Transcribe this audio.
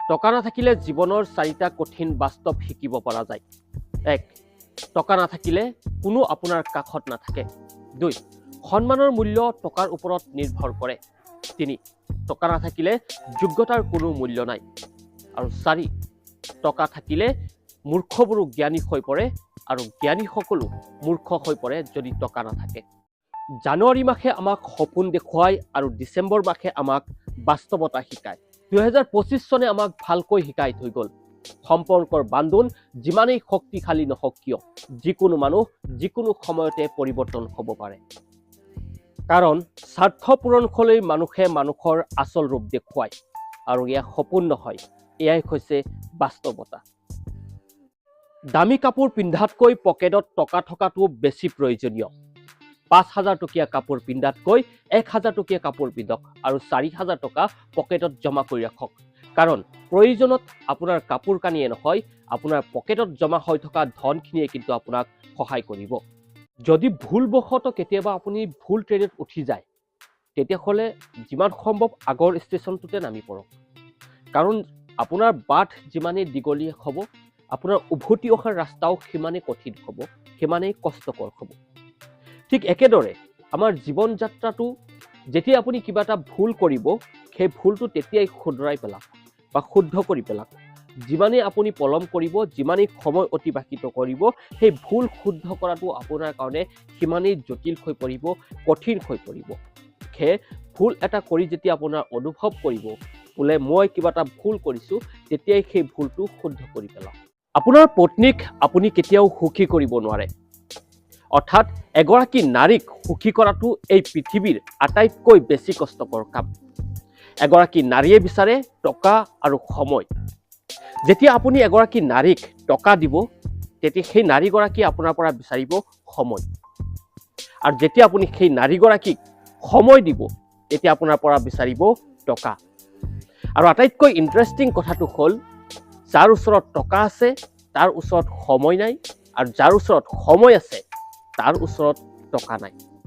টকা নাথাকিলে জীৱনৰ 4টা কঠিন বাস্তৱ শিকিব পৰা যায়। 1. টকা নাথাকিলে কোনো আপোনাৰ কাষত নাথাকে। 2. সন্মানৰ মূল্য টকাৰ ওপৰত নিৰ্ভৰ কৰে। 3. টকা নাথাকিলে যোগ্যতাৰ কোনো মূল্য নাই। আৰু 4. টকা থাকিলে মূৰ্খবোৰো জ্ঞানী হৈ পৰে আৰু জ্ঞানীসকলো মূৰ্খ হৈ পৰে যদি টকা নাথাকে। জানুৱাৰী মাহে আমাক সপোন দেখুৱায় আৰু ডিচেম্বৰ মাহে আমাক বাস্তৱতা শিকায়। 2025 চনে আমাক ভালকৈ শিকাই থৈ গ'ল। সম্পৰ্কৰ বান্ধোন যিমানেই শক্তিশালী নহওক কিয়, যিকোনো মানুহ যিকোনো সময়তে পৰিৱৰ্তন হ'ব পাৰে। কাৰণ স্বাৰ্থ পূৰণলৈ মানুহে মানুহৰ আচল ৰূপ দেখুৱায় আৰু এয়া সপোন নহয়, এয়াই হৈছে বাস্তৱতা। দামী কাপোৰ পিন্ধাতকৈ পকেটত টকা থকাটো বেছি প্ৰয়োজনীয়। 5,000 টকীয়া কাপোৰ পিন্ধাতকৈ 1,000 টকীয়া কাপোৰ পিন্ধক আৰু 4,000 টকা পকেটত জমা কৰি ৰাখক। কাৰণ প্ৰয়োজনত আপোনাৰ কাপোৰ কানিয়ে নহয়, আপোনাৰ পকেটত জমা হৈ থকা ধনখিনিয়ে কিন্তু আপোনাক সহায় কৰিব। যদি ভুলবশতঃ কেতিয়াবা আপুনি ভুল ট্ৰেইনত উঠি যায়, তেতিয়াহ'লে যিমান সম্ভৱ আগৰ ষ্টেচনটোতে নামি পৰক। কাৰণ আপোনাৰ বাট যিমানেই দীঘলীয়া হ'ব, আপোনাৰ উভতি অহাৰ ৰাস্তাও সিমানেই কঠিন হ'ব, সিমানেই কষ্টকৰ হ'ব। ঠিক একেদৰে আমাৰ জীৱন যাত্ৰাটো যেতিয়া আপুনি কিবা এটা ভুল কৰিব, সেই ভুলটো তেতিয়াই শুধৰাই পেলাওক বা শুদ্ধ কৰি পেলাওক। যিমানেই আপুনি পলম কৰিব, যিমানেই সময় অতিবাহিত কৰিব, সেই ভুল শুদ্ধ কৰাটো আপোনাৰ কাৰণে সিমানেই জটিল হৈ পৰিব, কঠিন হৈ পৰিব। সেয়ে ভুল এটা কৰি যেতিয়া আপোনাৰ অনুভৱ কৰিব বোলে মই কিবা এটা ভুল কৰিছোঁ, তেতিয়াই সেই ভুলটো শুদ্ধ কৰি পেলাওক। আপোনাৰ পত্নীক আপুনি কেতিয়াও সুখী কৰিব নোৱাৰে। অৰ্থাৎ এগৰাকী নাৰীক সুখী কৰাটো এই পৃথিৱীৰ আটাইতকৈ বেছি কষ্টকৰ কাম। এগৰাকী নাৰীয়ে বিচাৰে টকা আৰু সময়। যেতিয়া আপুনি এগৰাকী নাৰীক টকা দিব, তেতিয়া সেই নাৰীগৰাকীয়ে আপোনাৰ পৰা বিচাৰিব সময়। আৰু যেতিয়া আপুনি সেই নাৰীগৰাকীক সময় দিব, তেতিয়া আপোনাৰ পৰা বিচাৰিব টকা। আৰু আটাইতকৈ ইণ্টাৰেষ্টিং কথাটো হ'ল, যাৰ ওচৰত টকা আছে তাৰ ওচৰত সময় নাই, আৰু যাৰ ওচৰত সময় আছে তাৰ ওচৰত টকা নাই।